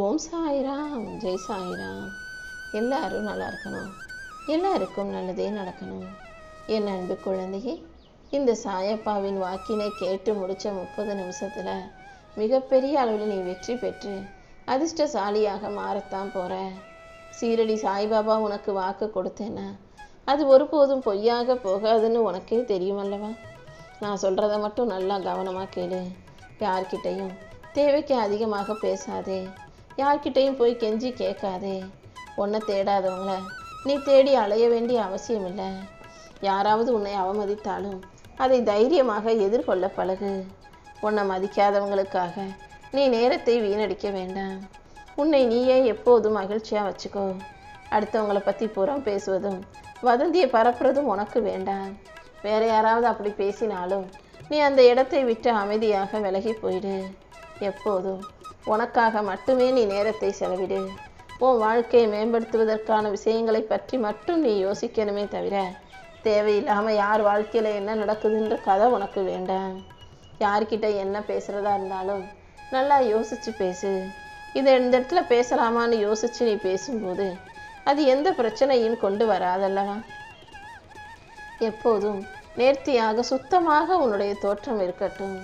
ஓம் சாய்ராம், ஜெய் சாய்ராம். எல்லாரும் நல்லா இருக்கணும், எல்லாருக்கும் நல்லதே நடக்கணும். என் அன்பு குழந்தையே, இந்த சாயப்பாவின் வாக்கினை கேட்டு முடித்த 30 நிமிஷத்தில் மிகப்பெரிய அளவில் நீ வெற்றி பெற்று அதிர்ஷ்டசாலியாக மாறத்தான் போகிற. சீரடி சாய்பாபா உனக்கு வாக்கு கொடுத்தேன்னா அது ஒருபோதும் பொய்யாக போகாதுன்னு உனக்கே தெரியுமல்லவா? நான் சொல்கிறத மட்டும் நல்லா கவனமாக கேளு. யார்கிட்டையும் தேவைக்கு அதிகமாக பேசாதே, யார்கிட்டையும் போய் கெஞ்சி கேட்காதே. உன்னை தேடாதவங்கள நீ தேடி அலைய வேண்டிய அவசியம் இல்லை. யாராவது உன்னை அவமதித்தாலும் அதை தைரியமாக எதிர்கொள்ள பழகு. உன்னை மதிக்காதவங்களுக்காக நீ நேரத்தை வீணடிக்க வேண்டாம். உன்னை நீயே எப்போதும் மகிழ்ச்சியாக வச்சுக்கோ. அடுத்தவங்களை பற்றி புறம் பேசுவதும் வதந்தியை பரப்புறதும் உனக்கு வேண்டாம். வேற யாராவது அப்படி பேசினாலும் நீ அந்த இடத்தை விட்டு அமைதியாக விலகி போயிடு. எப்போதும் உனக்காக மட்டுமே நீ நேரத்தை செலவிடு. உன் வாழ்க்கையை மேம்படுத்துவதற்கான விஷயங்களை பற்றி மட்டும் நீ யோசிக்கணுமே தவிர தேவையில்லாமல் யார் வாழ்க்கையில் என்ன நடக்குதுன்ற கதை உனக்கு வேண்டாம். யார்கிட்ட என்ன பேசுகிறதா இருந்தாலும் நல்லா யோசித்து பேசு. இந்த இடத்துல பேசலாமான்னு யோசித்து நீ பேசும்போது அது எந்த பிரச்சனையும் கொண்டு வராதல்லவா? எப்போதும் நேர்த்தியாக சுத்தமாக உன்னுடைய தோற்றம் இருக்கட்டும்.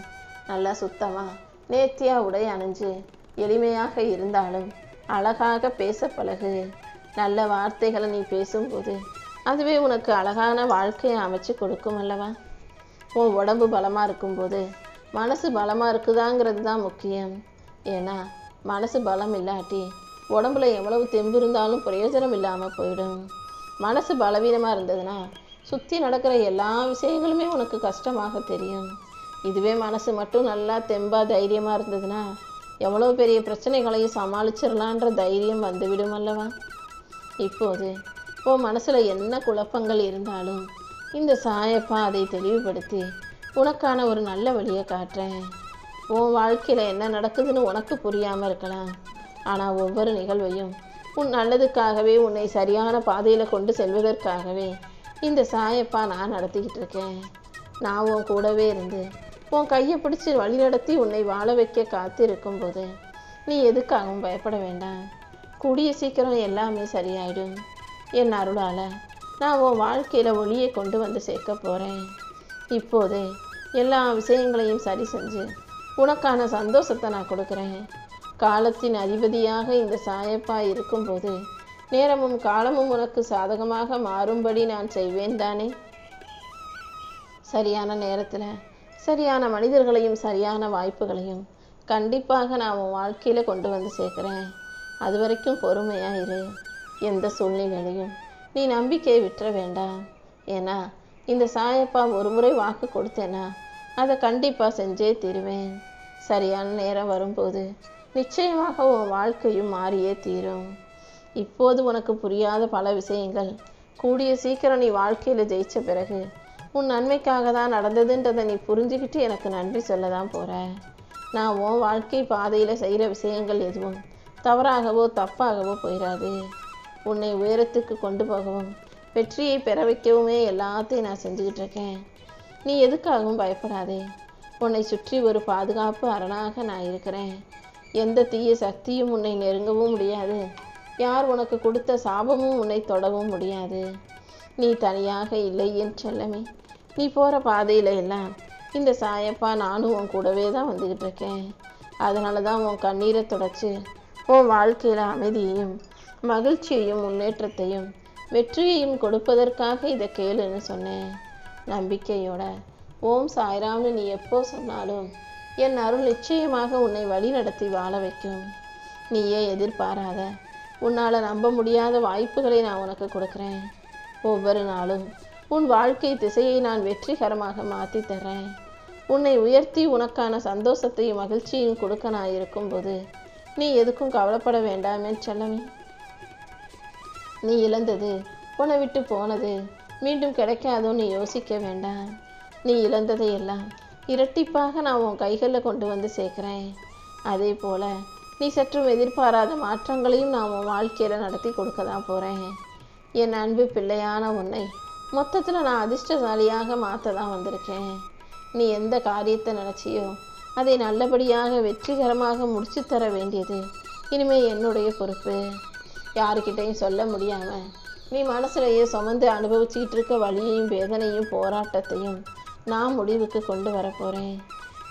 நல்லா சுத்தமாக நேர்த்தியாக உடை அணிஞ்சு எளிமையாக இருந்தாலும் அழகாக பேச பழகு. நல்ல வார்த்தைகளை நீ பேசும்போது அதுவே உனக்கு அழகான வாழ்க்கையை அமைச்சு கொடுக்கும் அல்லவா? உன் உடம்பு பலமாக இருக்கும்போது மனசு பலமாக இருக்குதாங்கிறது தான் முக்கியம். ஏன்னா மனசு பலம் இல்லாட்டி உடம்புல எவ்வளவு தெம்பு இருந்தாலும் பிரயோஜனம் இல்லாமல் போயிடும். மனசு பலவீனமாக இருந்ததுன்னா சுற்றி நடக்கிற எல்லா விஷயங்களுமே உனக்கு கஷ்டமாக தெரியும். இதுவே மனசு மட்டும் நல்லா தெம்பா தைரியமாக இருந்ததுன்னா எவ்வளோ பெரிய பிரச்சனைகளையும் சமாளிச்சிடலான்ற தைரியம் வந்துவிடும் அல்லவா? இப்போது உன் மனசில் என்ன குழப்பங்கள் இருந்தாலும் இந்த சாயப்பா அதை தெளிவுபடுத்தி உனக்கான ஒரு நல்ல வழியை காட்டுறேன். உன் வாழ்க்கையில் என்ன நடக்குதுன்னு உனக்கு புரியாமல் இருக்கலாம். ஆனால் ஒவ்வொரு நிகழ்வையும் உன் நல்லதுக்காகவே, உன்னை சரியான பாதையில் கொண்டு செல்வதற்காகவே இந்த சாயப்பா நான் நடத்திக்கிட்டு இருக்கேன். நான் உன் கூடவே இருந்து உன் கையை பிடிச்சி வழிநடத்தி உன்னை வாழ வைக்க காத்து இருக்கும்போது நீ எதுக்காகவும் பயப்பட வேண்டாம். கூடிய சீக்கிரம் எல்லாமே சரியாயிடும். என் அருளால் நான் உன் வாழ்க்கையில் ஒளியை கொண்டு வந்து சேர்க்க போகிறேன். இப்போதே எல்லா விஷயங்களையும் சரி செஞ்சு உனக்கான சந்தோஷத்தை நான் கொடுக்குறேன். காலத்தின் அதிபதியாக இந்த சாயப்பா இருக்கும்போது நேரமும் காலமும் உனக்கு சாதகமாக மாறும்படி நான் செய்வேன் தானே? சரியான நேரத்தில் சரியான மனிதர்களையும் சரியான வாய்ப்புகளையும் கண்டிப்பாக நான் உன் வாழ்க்கையில் கொண்டு வந்து சேர்க்குறேன். அது வரைக்கும் பொறுமையாக இரு. எந்த சூழ்நிலையிலையும் நீ நம்பிக்கையை விட்டுற வேண்டாம். ஏன்னா இந்த சாயப்பா ஒரு முறை வாக்கு கொடுத்தேன்னா அதை கண்டிப்பாக செஞ்சே தீருவேன். சரியான நேரம் வரும்போது நிச்சயமாக உன் வாழ்க்கையும் மாறியே தீரும். இப்போது உனக்கு புரியாத பல விஷயங்கள் கூடிய சீக்கிரம் நீ வாழ்க்கையில் ஜெயித்த பிறகு உன் நன்மைக்காக தான் நடந்ததுன்றதை நீ புரிஞ்சுக்கிட்டு எனக்கு நன்றி சொல்ல தான் போகிற. நான் உன் வாழ்க்கை பாதையில் செய்கிற விஷயங்கள் எதுவும் தவறாகவோ தப்பாகவோ போயிடாது. உன்னை உயரத்துக்கு கொண்டு போகவும் வெற்றியை பெற வைக்கவுமே எல்லாத்தையும் நான் செஞ்சுக்கிட்டு இருக்கேன். நீ எதுக்காகவும் பயப்படாதே. உன்னை சுற்றி ஒரு பாதுகாப்பு அரணாக நான் இருக்கிறேன். எந்த தீய சக்தியும் உன்னை நெருங்கவும் முடியாது. யார் உனக்கு கொடுத்த சாபமும் உன்னை தொடவும் முடியாது. நீ தனியாக இல்லை என் செல்லமே. நீ போகிற பாதையில் எல்லாம் இந்த சாயப்பா நானும் உன் கூடவே தான் வந்துக்கிட்டு இருக்கேன். அதனால தான் உன் கண்ணீரை தொடச்சி உன் வாழ்க்கையில் அமைதியையும் மகிழ்ச்சியையும் முன்னேற்றத்தையும் வெற்றியையும் கொடுப்பதற்காக இதை கேளுன்னு சொன்னேன். நம்பிக்கையோட ஓம் சாய்ராம்னு நீ எப்போ சொன்னாலும் என் அருள் நிச்சயமாக உன்னை வழி நடத்தி வாழ வைக்கும். நீயே எதிர்பாராத, உன்னால் நம்ப முடியாத வாய்ப்புகளை நான் உனக்கு கொடுக்குறேன். ஒவ்வொரு நாளும் உன் வாழ்க்கை திசையை நான் வெற்றிகரமாக மாற்றி தர்றேன். உன்னை உயர்த்தி உனக்கான சந்தோஷத்தையும் மகிழ்ச்சியையும் கொடுக்க நான் இருக்கும்போது நீ எதுக்கும் கவலைப்பட வேண்டாமே செல்லமே. நீ இழந்தது, உன்னை விட்டு போனது மீண்டும் கிடைக்காதோன்னு யோசிக்க வேண்டாம். நீ இழந்ததை எல்லாம் இரட்டிப்பாக நான் உன் கைகளில் கொண்டு வந்து சேர்க்குறேன். அதே போல் நீ சற்றும் எதிர்பாராத மாற்றங்களையும் நான் உன் வாழ்க்கையில் நடத்தி கொடுக்க தான் போகிறேன். என் அன்பு பிள்ளையான உன்னை மொத்தத்தில் நான் அதிர்ஷ்டசாலியாக மாற்ற தான் வந்திருக்கேன். நீ எந்த காரியத்தை நினச்சியோ அதை நல்லபடியாக வெற்றிகரமாக முடிச்சு தர வேண்டியது இனிமேல் என்னுடைய பொறுப்பு. யாருக்கிட்டையும் சொல்ல முடியாமல் நீ மனசுலையே சுமந்து அனுபவிச்சுக்கிட்டு இருக்க வலியையும் வேதனையும் போராட்டத்தையும் நான் முடிவுக்கு கொண்டு வரப்போகிறேன்.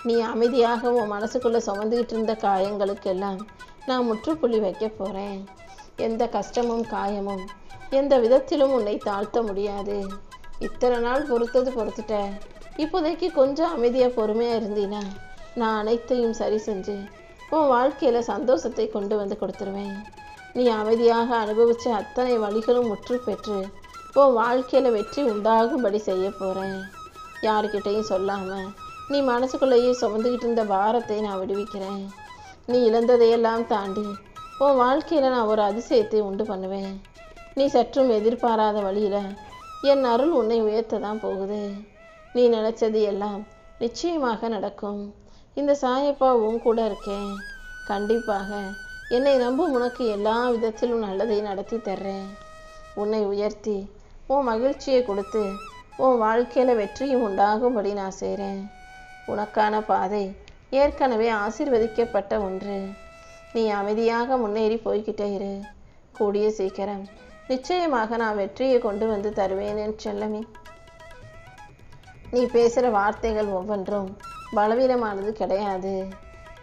நீ அமைதியாக உன் மனசுக்குள்ளே சுமந்துக்கிட்டு இருந்த காயங்களுக்கெல்லாம் நான் முற்றுப்புள்ளி வைக்க போகிறேன். எந்த கஷ்டமும் காயமும் எந்த விதத்திலும் உன்னை தாழ்த்த முடியாது. இத்தனை நாள் பொறுத்துட்ட. இப்போதைக்கு கொஞ்சம் அமைதியாக பொறுமையாக இருந்தீன்னா நான் அனைத்தையும் சரி செஞ்சு உன் வாழ்க்கையில் சந்தோஷத்தை கொண்டு வந்து கொடுத்துருவேன். நீ அமைதியாக அனுபவித்த அத்தனை வழிகளும் முற்று பெற்று உன் வாழ்க்கையில் வெற்றி உண்டாகும்படி செய்ய போகிறேன். யாருக்கிட்டையும் சொல்லாமல் நீ மனசுக்குள்ளேயே சுமந்துக்கிட்டு இருந்த பாரத்தை நான் விடுவிக்கிறேன். நீ இழந்ததையெல்லாம் தாண்டி உன் வாழ்க்கையில் நான் ஒரு அதிசயத்தை உண்டு பண்ணுவேன். நீ சற்றும் எதிர்பாராத வழியில் என் அருள் உன்னை உயர்த்த தான் போகுது. நீ நினச்சது எல்லாம் நிச்சயமாக நடக்கும். இந்த சாயப்பா உன் கூட இருக்கேன். கண்டிப்பாக என்னை நம்பும் உனக்கு எல்லா விதத்திலும் நல்லதை நடத்தி தர்றேன். உன்னை உயர்த்தி உன் மகிழ்ச்சியை கொடுத்து உன் வாழ்க்கையில் வெற்றியும் உண்டாகும்படி நான் செய்கிறேன். உனக்கான பாதை ஏற்கனவே ஆசீர்வதிக்கப்பட்ட ஒன்று. நீ அமைதியாக முன்னேறி போய்கிட்டே இரு. கூடிய சீக்கிரம் நிச்சயமாக நான் வெற்றியை கொண்டு வந்து தருவேன் என் செல்லமே. நீ பேசுகிற வார்த்தைகள் ஒவ்வொன்றும் பலவீனமானது கிடையாது.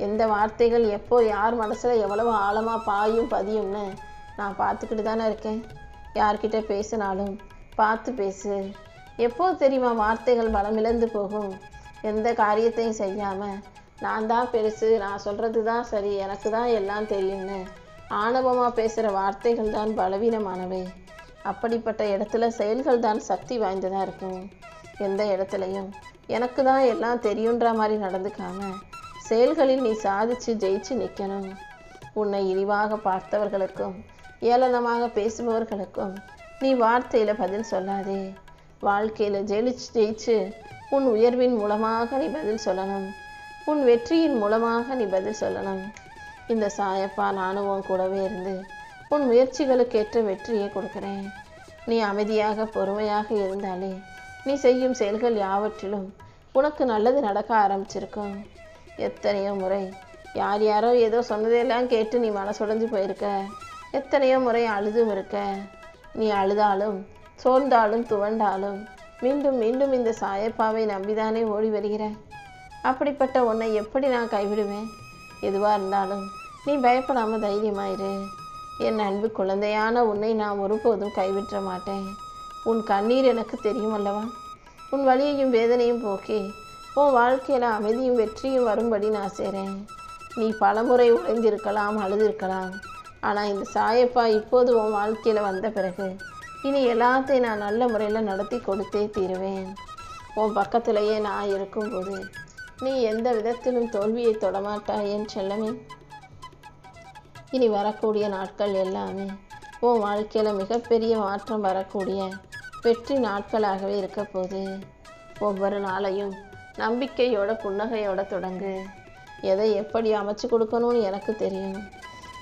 எந்த வார்த்தைகள் எப்போ யார் மனசில் எவ்வளவு ஆழமாக பாயும் பதியும்னு நான் பார்த்துக்கிட்டு தானே இருக்கேன். யார்கிட்ட பேசினாலும் பார்த்து பேசு. எப்போ தெரியுமா வார்த்தைகள் பலமிழந்து போகும்? எந்த காரியத்தையும் செய்யாமல் நான் தான் பெருசு, நான் சொல்கிறது தான் சரி, எனக்கு தான் எல்லாம் தெரியும்னு ஆணவமாக பேசுகிற வார்த்தைகள் தான் பலவீனமானவை. அப்படிப்பட்ட இடத்துல செயல்கள் தான் சக்தி வாய்ந்ததாக இருக்கும். எந்த இடத்துலையும் எனக்கு தான் எல்லாம் தெரியுன்ற மாதிரி நடந்துக்காம செயல்களில் நீ சாதிச்சு ஜெயிச்சு நிற்கணும். உன்னை இழிவாக பார்த்தவர்களுக்கும் ஏளனமாக பேசுபவர்களுக்கும் நீ வார்த்தையில் பதில் சொல்லாதே. வாழ்க்கையில் ஜெயிச்சு உன் உயர்வின் மூலமாக நீ பதில் சொல்லணும். உன் வெற்றியின் மூலமாக நீ பதில் சொல்லணும். இந்த சாயப்பா நானும் உன் கூடவே இருந்து உன் முயற்சிகளுக்கேற்ற வெற்றியை கொடுக்குறேன். நீ அமைதியாக பொறுமையாக இருந்தாலே நீ செய்யும் செயல்கள் யாவற்றிலும் உனக்கு நல்லது நடக்க ஆரம்பிச்சிருக்கும். எத்தனையோ முறை யாரோ ஏதோ சொன்னதையெல்லாம் கேட்டு நீ மனசுடைஞ்சு போயிருக்க. எத்தனையோ முறை அழுதும் இருக்க. நீ அழுதாலும் சோர்ந்தாலும் துவண்டாலும் மீண்டும் மீண்டும் இந்த சாயப்பாவை நம்பிதானே ஓடி வருகிற. அப்படிப்பட்ட உன்னை எப்படி நான் கைவிடுவேன்? எதுவாக இருந்தாலும் நீ பயப்படாமல் தைரியமாயிரு. என் அன்பு குழந்தையான உன்னை நான் ஒருபோதும் கைவிட்ட மாட்டேன். உன் கண்ணீர் எனக்கு தெரியும் அல்லவா? உன் வலியையும் வேதனையும் போக்கி உன் வாழ்க்கையில் அமைதியும் வெற்றியும் வரும்படி நான் செய்கிறேன். நீ பலமுறை உடைந்திருக்கலாம், அழுதிருக்கலாம். ஆனால் இந்த சாயப்பா இப்போது உன் வாழ்க்கையில் வந்த பிறகு இனி எல்லாத்தையும் நான் நல்ல முறையில் நடத்தி கொடுத்தே தீருவேன். உன் பக்கத்திலேயே நான் இருக்கும்போது நீ எந்த விதத்திலும் தோல்வியை தொடமாட்டாய் என் செல்லமே. இனி வரக்கூடிய நாட்கள் எல்லாமே உன் வாழ்க்கையில் மிகப்பெரிய மாற்றம் வரக்கூடிய வெற்றி நாட்களாகவே இருக்க போகுது. ஒவ்வொரு நாளையும் நம்பிக்கையோட புன்னகையோட தொடங்கு. எதை எப்படி அமைச்சு கொடுக்கணும்னு எனக்கு தெரியும்.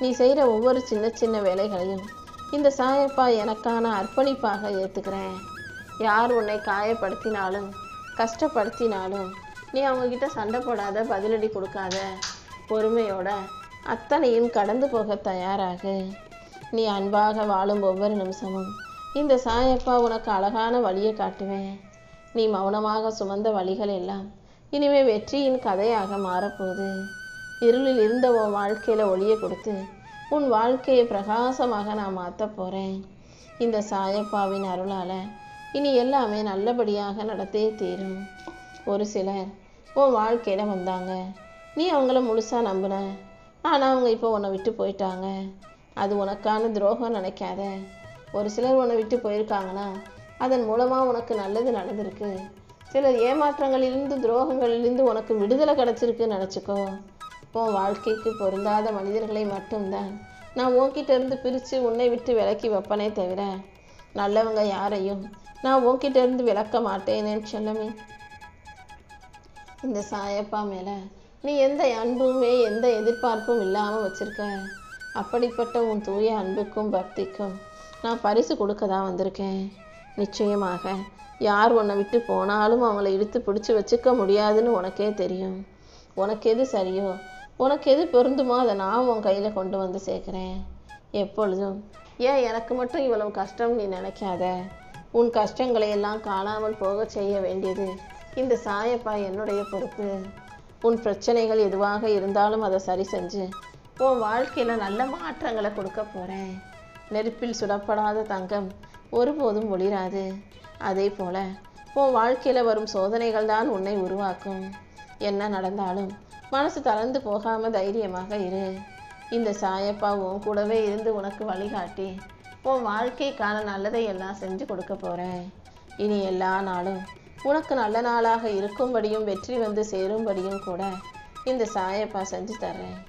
நீ செய்கிற ஒவ்வொரு சின்ன சின்ன வேலைகளையும் இந்த சாயப்பா எனக்கான அர்ப்பணிப்பாக ஏற்றுக்கிறேன். யார் உன்னை காயப்படுத்தினாலும் கஷ்டப்படுத்தினாலும் நீ அவங்கக்கிட்ட சண்டை போடாத, பதிலடி கொடுக்காத. பொறுமையோட அத்தனையும் கடந்து போக தயாராகு. நீ அன்பாக வாழும் ஒவ்வொரு நிமிஷமும் இந்த சாயப்பா உனக்கு அழகான வழியை காட்டுவேன். நீ மௌனமாக சுமந்த வழிகள் எல்லாம் இனிமேல் வெற்றியின் கதையாக மாறப்போகுது. இருளில் இருந்த உன் வாழ்க்கையில் ஒளியை கொடுத்து உன் வாழ்க்கையை பிரகாசமாக நான் மாற்ற போகிறேன். இந்த சாயப்பாவின் அருளால் இனி எல்லாமே நல்லபடியாக நடத்தே தீரும். ஒரு சிலர் உன் வாழ்க்கையில் வந்தாங்க. நீ அவங்கள முழுசாக நம்பின. ஆனால் அவங்க இப்போ உன்னை விட்டு போயிட்டாங்க. அது உனக்கான துரோகம் நினைக்காத. ஒரு சிலர் உன்னை விட்டு போயிருக்காங்கன்னா அதன் மூலமாக உனக்கு நல்லது நடந்திருக்கு. சிலர் ஏமாற்றங்களிலிருந்து துரோகங்களிலிருந்து உனக்கு விடுதலை கிடச்சிருக்குன்னு நினச்சிக்கோ. உன் வாழ்க்கைக்கு பொருந்தாத மனிதர்களை மட்டும்தான் நான் உன்கிட்ட இருந்து பிரித்து உன்னை விட்டு விலக்கி வைப்பனே தவிர நல்லவங்க யாரையும் நான் உன்கிட்ட இருந்து விலக்க மாட்டேனேன்னு சொல்லமே. இந்த சாயப்பா மேலே நீ எந்த அன்புமே எந்த எதிர்பார்ப்பும் இல்லாமல் வச்சுருக்க. அப்படிப்பட்ட உன் தூய அன்புக்கும் பக்திக்கும் நான் பரிசு கொடுக்க தான் வந்திருக்கேன். நிச்சயமாக யார் உன்னை விட்டு போனாலும் அவங்கள இழுத்து பிடிச்சி வச்சுக்க முடியாதுன்னு உனக்கே தெரியும். உனக்கு எது சரியோ உனக்கு எது பொருந்துமோ அதை நான் உன் கையில் கொண்டு வந்து சேர்க்குறேன். எப்பொழுதும் ஏன் எனக்கு மட்டும் இவ்வளவு கஷ்டம் நீ நினைக்காத. உன் கஷ்டங்களை எல்லாம் காணாமல் போக செய்ய வேண்டியது இந்த சாயப்பா என்னுடைய பொறுப்பு. உன் பிரச்சனைகள் எதுவாக இருந்தாலும் அதை சரி செஞ்சு உன் வாழ்க்கையில் நல்ல மாற்றங்களை கொடுக்க போகிறேன். நெருப்பில் சுடப்படாத தங்கம் ஒருபோதும் ஒளிராது. அதே போல உன் வாழ்க்கையில் வரும் சோதனைகள் தான் உன்னை உருவாக்கும். என்ன நடந்தாலும் மனசு தளர்ந்து போகாமல் தைரியமாக இரு. இந்த சாயப்பா உன் கூடவே இருந்து உனக்கு வழிகாட்டி உன் வாழ்க்கைக்கான நல்லதை எல்லாம் செஞ்சு கொடுக்க போகிறேன். இனி எல்லா நாளும் உனக்கு நல்ல நாளாக இருக்கும்படியும் வெற்றி வந்து சேரும்படியும் கூட இந்த சாயப்பா செஞ்சு தர்றேன்.